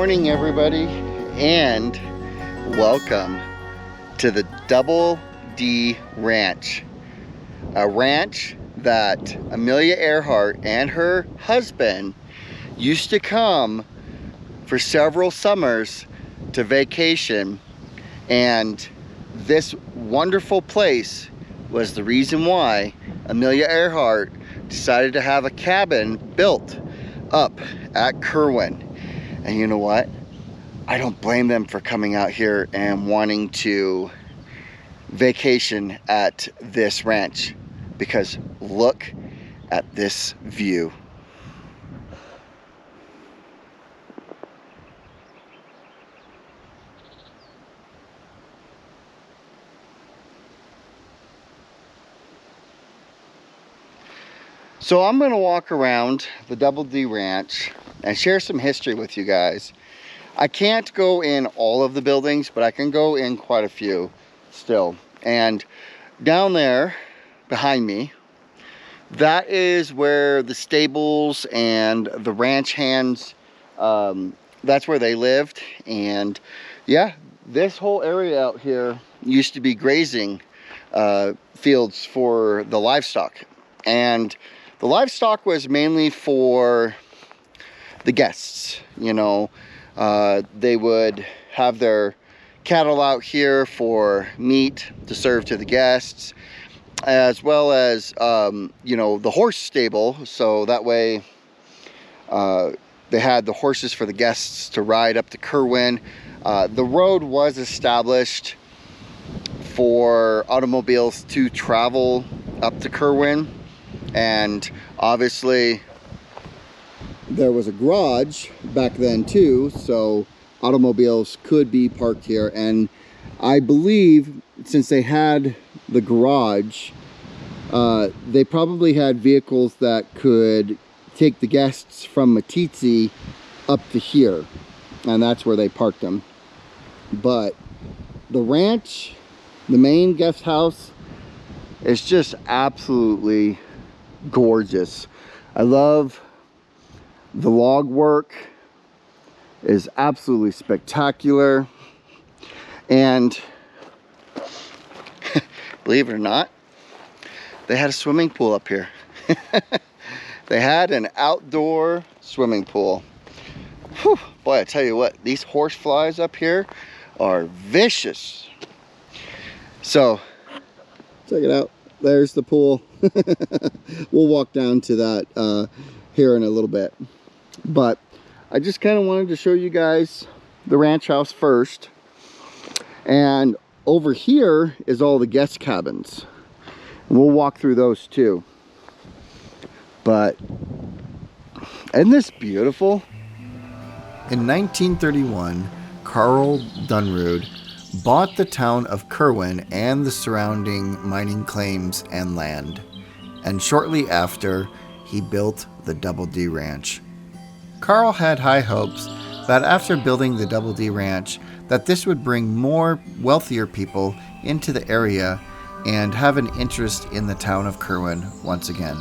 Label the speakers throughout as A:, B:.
A: morning, everybody, and welcome to the Double D Ranch. A ranch that Amelia Earhart and her husband used to come for several summers to vacation, and this wonderful place was the reason why Amelia Earhart decided to have a cabin built up at Kerwin. And you know what? I don't blame them for coming out here and wanting to vacation at this ranch, because look at this view. So I'm gonna walk around the Double D Ranch and share some history with you guys. I can't go in all of the buildings, but I can go in quite a few still. And down there behind me, that is where the stables and the ranch hands, that's where they lived. And yeah, this whole area out here used to be grazing fields for the livestock. And the livestock was mainly for the guests, you know. They would have their cattle out here for meat to serve to the guests, as well as, you know, the horse stable. So that way they had the horses for the guests to ride up to Kerwin. The road was established for automobiles to travel up to Kerwin. And obviously there was a garage back then too, so automobiles could be parked here. And I believe since they had the garage, they probably had vehicles that could take the guests from Matitsi up to here, and that's where they parked them. But the ranch, the main guest house, is just absolutely gorgeous. I love the log work. It is absolutely spectacular. And believe it or not, they had a swimming pool up here. They had an outdoor swimming pool. Whew, boy, I tell you what, these horse flies up here are vicious. So check it out. There's the pool. We'll walk down to that here in a little bit. But I just kind of wanted to show you guys the ranch house first. And over here is all the guest cabins. And we'll walk through those too. But isn't this beautiful? In 1931, Carl Dunrud bought the town of Kerwin and the surrounding mining claims and land, and shortly after he built the Double D Ranch. Carl had high hopes that after building the Double D Ranch, that this would bring more wealthier people into the area and have an interest in the town of Kerwin once again.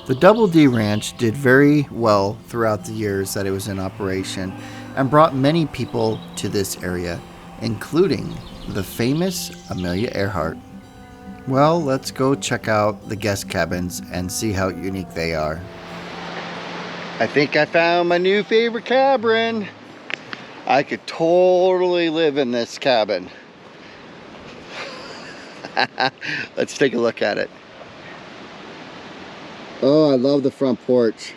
A: The Double D Ranch did very well throughout the years that it was in operation and brought many people to this area, including the famous Amelia Earhart. Well, let's go check out the guest cabins and see how unique they are. I think I found my new favorite cabin. I could totally live in this cabin. Let's take a look at it. Oh, I love the front porch.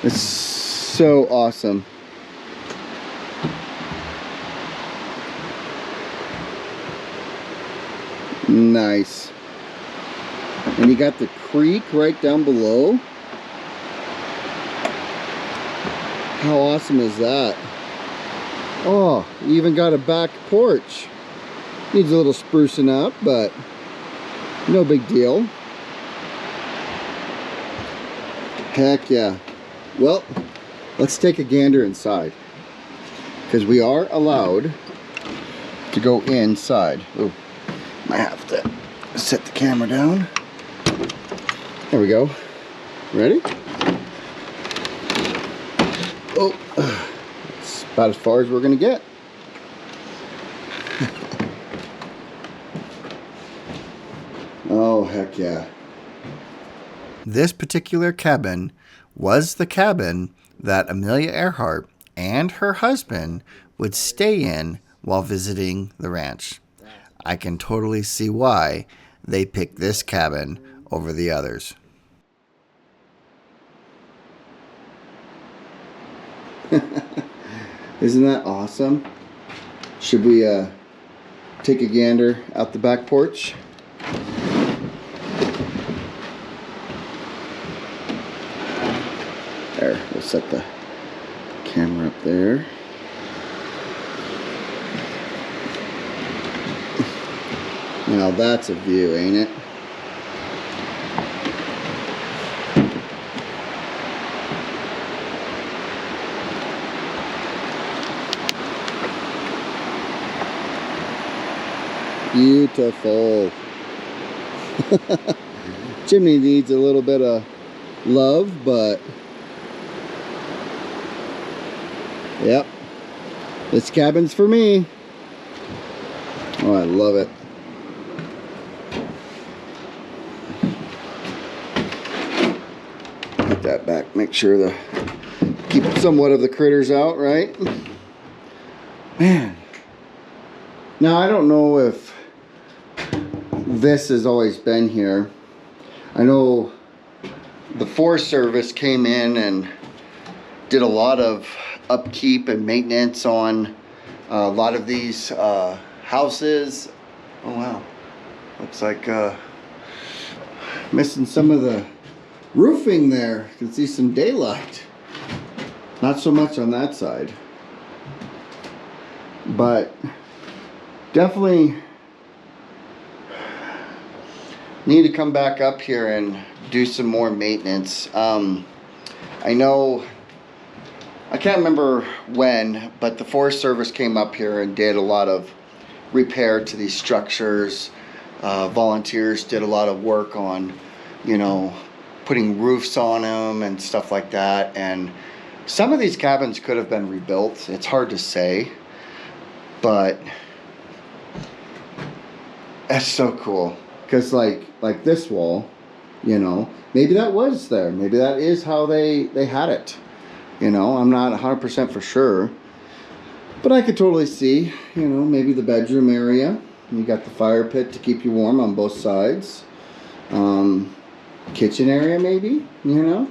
A: It's so awesome. Nice. And you got the creek right down below. How awesome is that? Oh, you even got a back porch. Needs a little sprucing up, but no big deal. Heck yeah. Well, let's take a gander inside, because we are allowed to go inside. Oh, might have to set the camera down. There we go. Ready? Oh, it's about as far as we're gonna get. Oh, heck yeah. This particular cabin was the cabin that Amelia Earhart and her husband would stay in while visiting the ranch. I can totally see why they picked this cabin over the others. Isn't that awesome? Should we take a gander out the back porch? There, we'll set the camera up there. Now that's a view, ain't it? Beautiful. Chimney needs a little bit of love, but yep, this cabin's for me. Oh, I love it. Put that back, make sure to keep somewhat of the critters out, right? Man. Now, I don't know if this has always been here. I know the Forest Service came in and did a lot of upkeep and maintenance on a lot of these houses. Oh wow, looks like missing some of the roofing there. You can see some daylight. Not so much on that side, but definitely need to come back up here and do some more maintenance. I know, I can't remember when, but the Forest Service came up here and did a lot of repair to these structures. Volunteers did a lot of work on, you know, putting roofs on them and stuff like that. And some of these cabins could have been rebuilt. It's hard to say, but that's so cool. Because like this wall, you know, maybe that was there. Maybe that is how they had it. You know, I'm not 100% for sure. But I could totally see, you know, maybe the bedroom area. You got the fire pit to keep you warm on both sides. Kitchen area maybe, you know.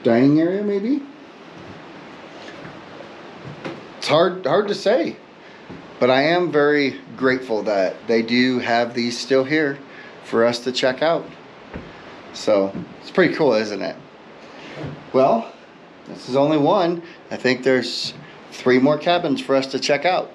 A: Dining area maybe. It's hard to say. But I am very grateful that they do have these still here for us to check out. So it's pretty cool, isn't it? Well, this is only one. I think there's 3 more cabins for us to check out.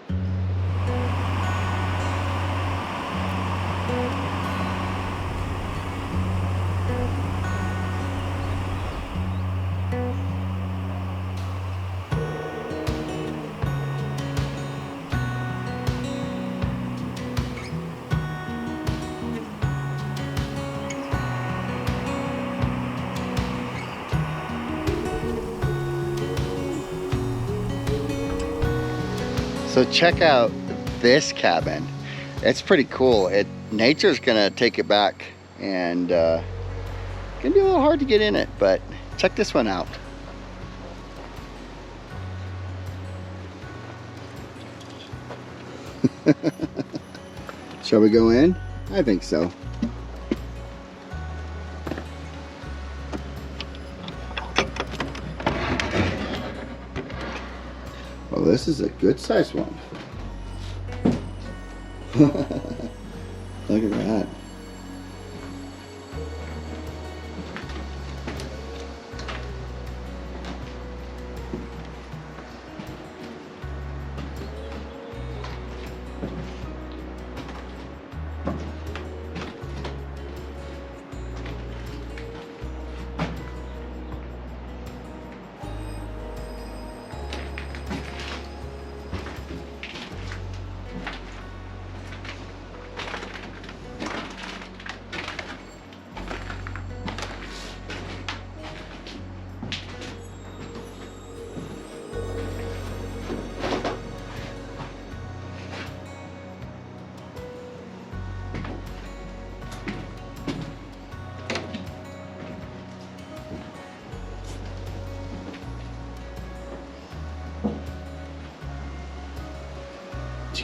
A: So check out this cabin. It's pretty cool. Nature's gonna take it back, and gonna be a little hard to get in it, but check this one out. Shall we go in? I think so. Well, this is a good sized one. Look at that.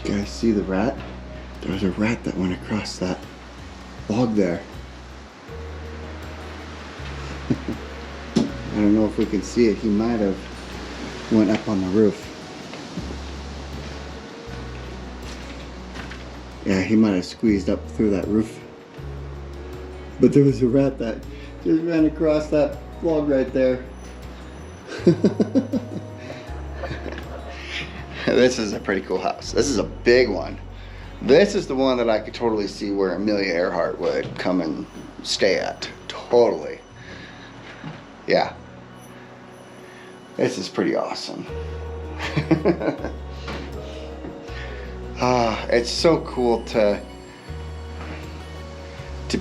A: You guys see the rat? There was a rat that went across that log there. I don't know if we can see it. He might have went up on the roof. Yeah, he might have squeezed up through that roof. But there was a rat that just ran across that log right there. This is a pretty cool house. This is a big one. This is the one that I could totally see where Amelia Earhart would come and stay at. Totally. Yeah. This is pretty awesome. It's so cool to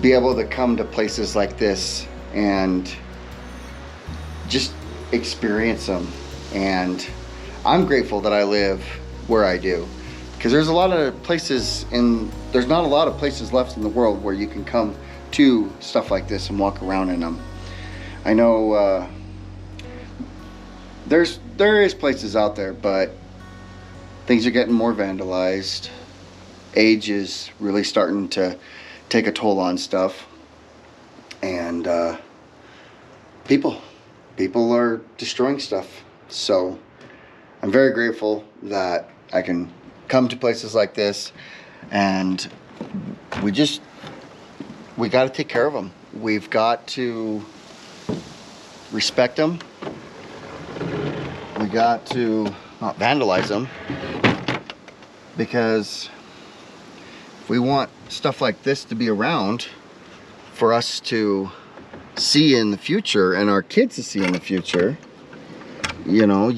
A: be able to come to places like this and just experience them. And I'm grateful that I live where I do, because there's not a lot of places left in the world where you can come to stuff like this and walk around in them. I know there is places out there, but things are getting more vandalized. Age is really starting to take a toll on stuff, and people are destroying stuff. So I'm very grateful that I can come to places like this, and we got to take care of them. We've got to respect them. We got to not vandalize them, because if we want stuff like this to be around for us to see in the future and our kids to see in the future, you know,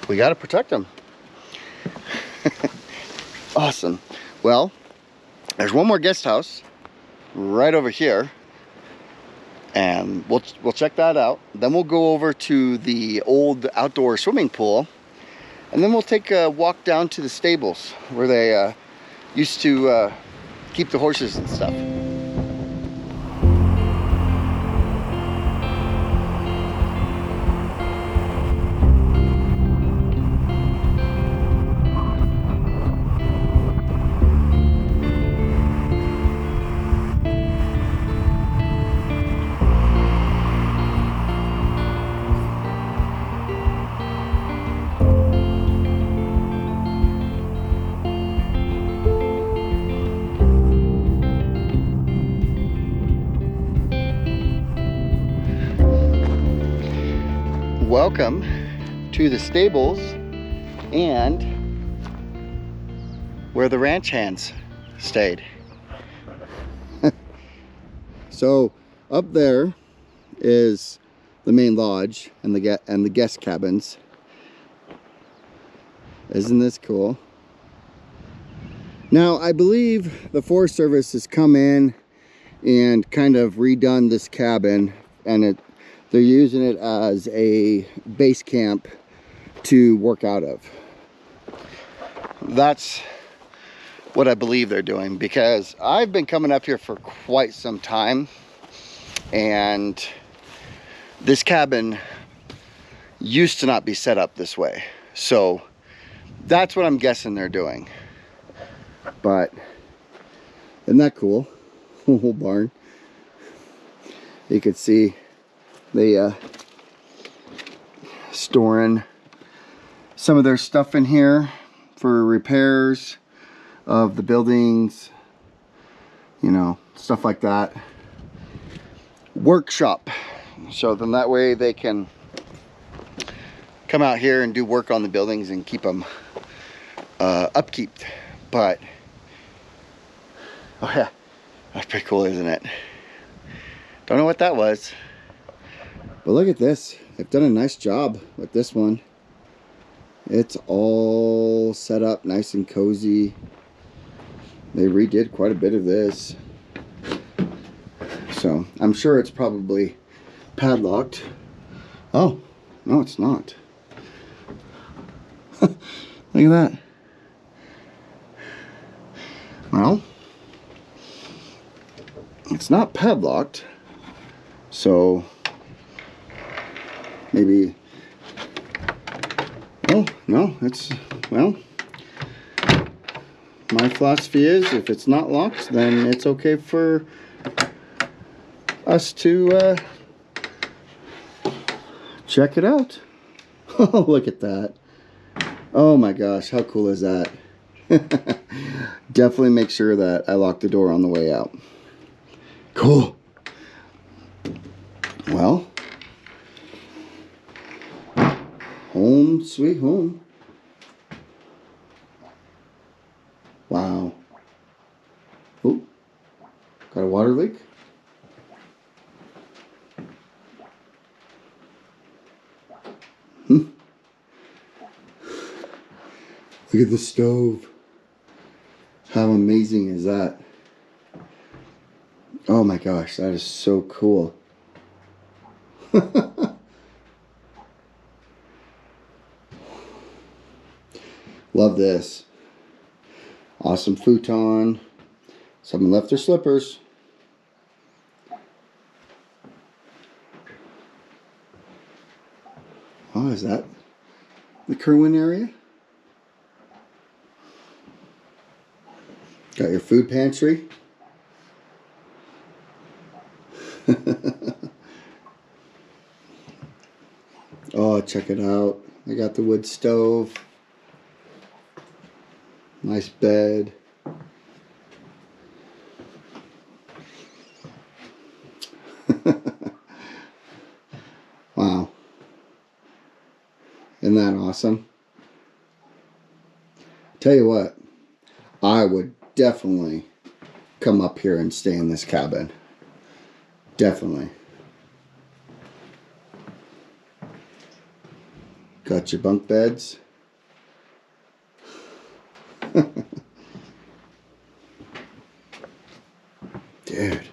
A: we got to protect them. Awesome. Well, there's one more guest house right over here, and we'll check that out. Then we'll go over to the old outdoor swimming pool, and then we'll take a walk down to the stables where they used to keep the horses and stuff. Welcome to the stables and where the ranch hands stayed. So up there is the main lodge and the guest cabins. Isn't this cool? Now I believe the Forest Service has come in and kind of redone this cabin, and they're using it as a base camp to work out of. That's what I believe they're doing, because I've been coming up here for quite some time, and this cabin used to not be set up this way. So that's what I'm guessing they're doing. But isn't that cool? Whole barn. You could see they storing some of their stuff in here for repairs of the buildings, you know, stuff like that. Workshop. So then that way they can come out here and do work on the buildings and keep them upkeep. But oh yeah, that's pretty cool, isn't it? Don't know what that was. But look at this. They've done a nice job with this one. It's all set up nice and cozy. They redid quite a bit of this. So I'm sure it's probably padlocked. Oh, no, it's not. Look at that. Well, it's not padlocked. So maybe Oh, no, it's, well, my philosophy is if it's not locked, then it's okay for us to check it out. Oh, look at that. Oh my gosh, how cool is that? Definitely make sure that I lock the door on the way out. Cool. Well, home sweet home. Wow. Oh, got a water leak? Look at the stove. How amazing is that? Oh my gosh, that is so cool. Love this. Awesome futon. Someone left their slippers. Oh, is that the Kerwin area? Got your food pantry. Oh, check it out. I got the wood stove. Nice bed. Wow. Isn't that awesome? Tell you what, I would definitely come up here and stay in this cabin. Definitely. Got your bunk beds. Dude.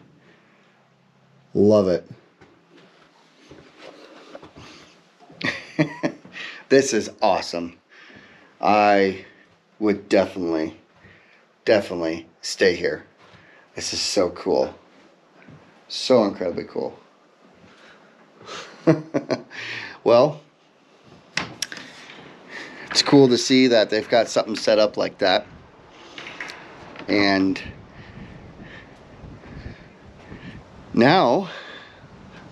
A: Love it. This is awesome. I would definitely stay here. This is so cool. So incredibly cool. Well, it's cool to see that they've got something set up like that. And now,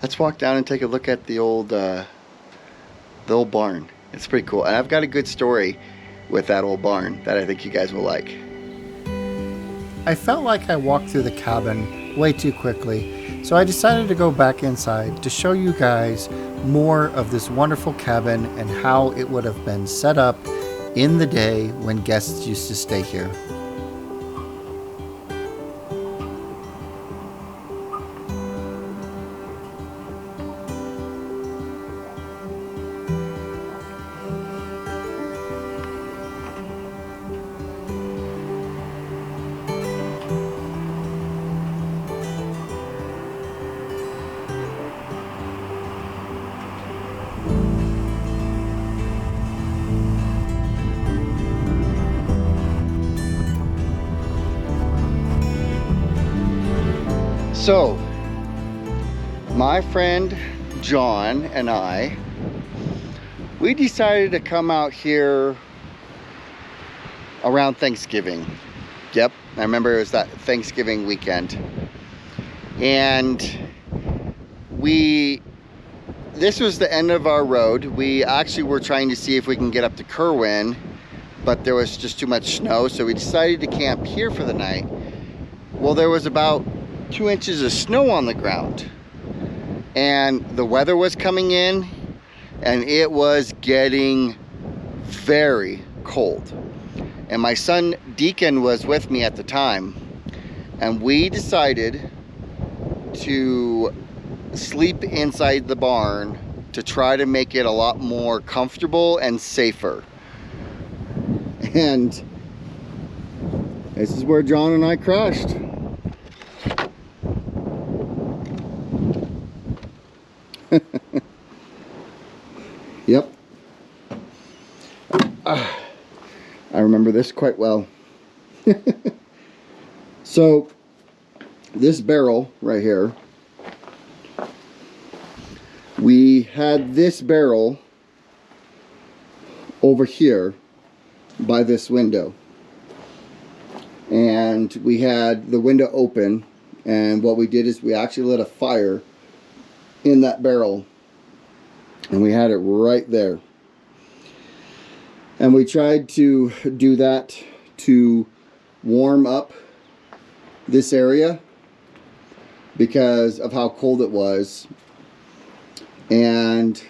A: let's walk down and take a look at the old barn. It's pretty cool. And I've got a good story with that old barn that I think you guys will like.
B: I felt like I walked through the cabin way too quickly, so I decided to go back inside to show you guys more of this wonderful cabin and how it would have been set up in the day when guests used to stay here.
A: So, my friend John and I, we decided to come out here around Thanksgiving. Yep, I remember it was that Thanksgiving weekend. And this was the end of our road. We actually were trying to see if we can get up to Kerwin, but there was just too much snow, so we decided to camp here for the night. Well, there was about 2 inches of snow on the ground, and the weather was coming in, and it was getting very cold. And my son Deacon was with me at the time, and we decided to sleep inside the barn to try to make it a lot more comfortable and safer. And this is where John and I crashed. Yep. I remember this quite well. So, this barrel right here, we had this barrel over here by this window. And we had the window open, and what we did is we actually lit a fire in that barrel, and we had it right there. And we tried to do that to warm up this area because of how cold it was. And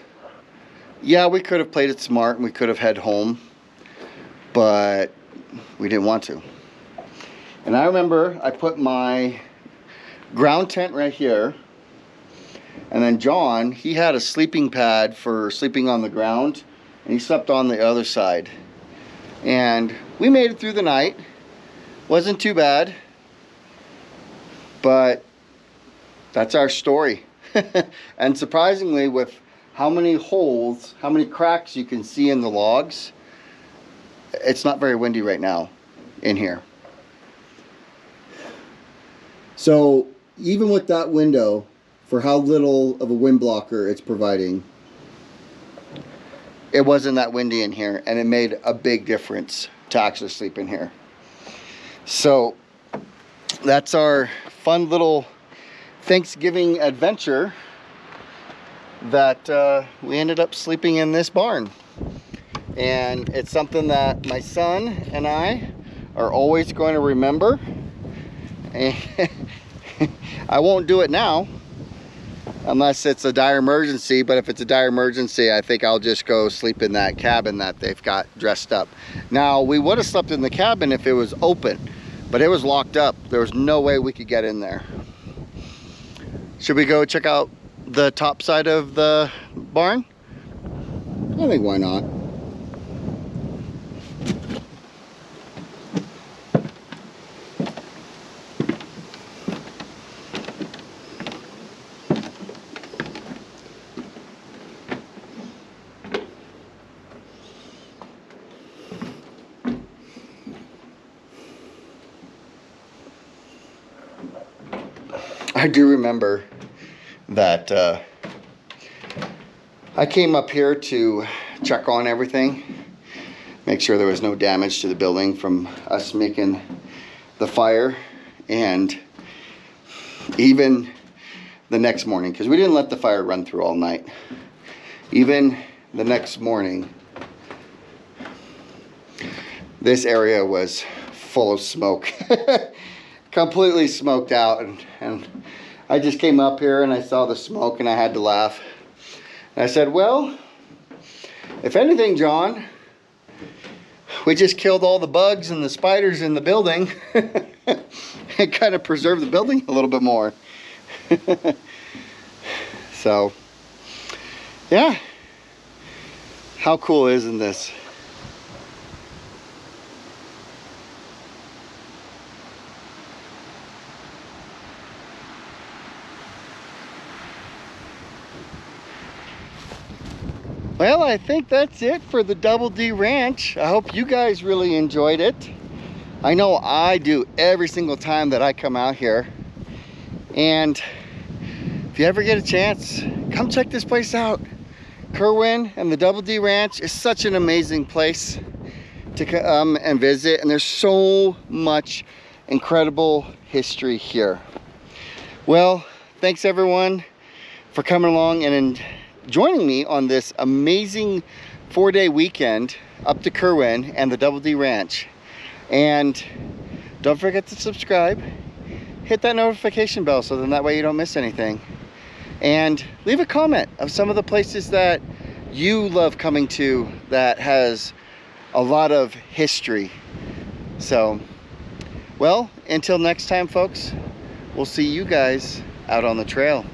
A: yeah, we could have played it smart and we could have head home, but we didn't want to. And I remember I put my ground tent right here, and then John, he had a sleeping pad for sleeping on the ground, and he slept on the other side. And we made it through the night. Wasn't too bad, but that's our story. And surprisingly, with how many holes, how many cracks you can see in the logs, it's not very windy right now in here. So even with that window, for how little of a wind blocker it's providing, it wasn't that windy in here, and it made a big difference to actually sleep in here. So that's our fun little Thanksgiving adventure that we ended up sleeping in this barn. And it's something that my son and I are always going to remember. And I won't do it now unless it's a dire emergency, but if it's a dire emergency, I think I'll just go sleep in that cabin that they've got dressed up. Now, we would have slept in the cabin if it was open, but it was locked up. There was no way we could get in there. Should we go check out the top side of the barn? I think why not? I do remember that I came up here to check on everything, make sure there was no damage to the building from us making the fire. And even the next morning, because we didn't let the fire run through all night, even the next morning, this area was full of smoke. Completely smoked out, and I just came up here and I saw the smoke and I had to laugh. And I said, well, if anything, John, we just killed all the bugs and the spiders in the building and kind of preserved the building a little bit more. So, yeah, how cool isn't this? Well, I think that's it for the Double D Ranch. I hope you guys really enjoyed it. I know I do every single time that I come out here. And if you ever get a chance, come check this place out. Kerwin and the Double D Ranch is such an amazing place to come and visit. And there's so much incredible history here. Well, thanks everyone for coming along and joining me on this amazing 4-day weekend up to Kerwin and the Double D Ranch. And don't forget to subscribe, hit that notification bell so then that way you don't miss anything, and leave a comment of some of the places that you love coming to that has a lot of history. So, well, until next time folks, we'll see you guys out on the trail.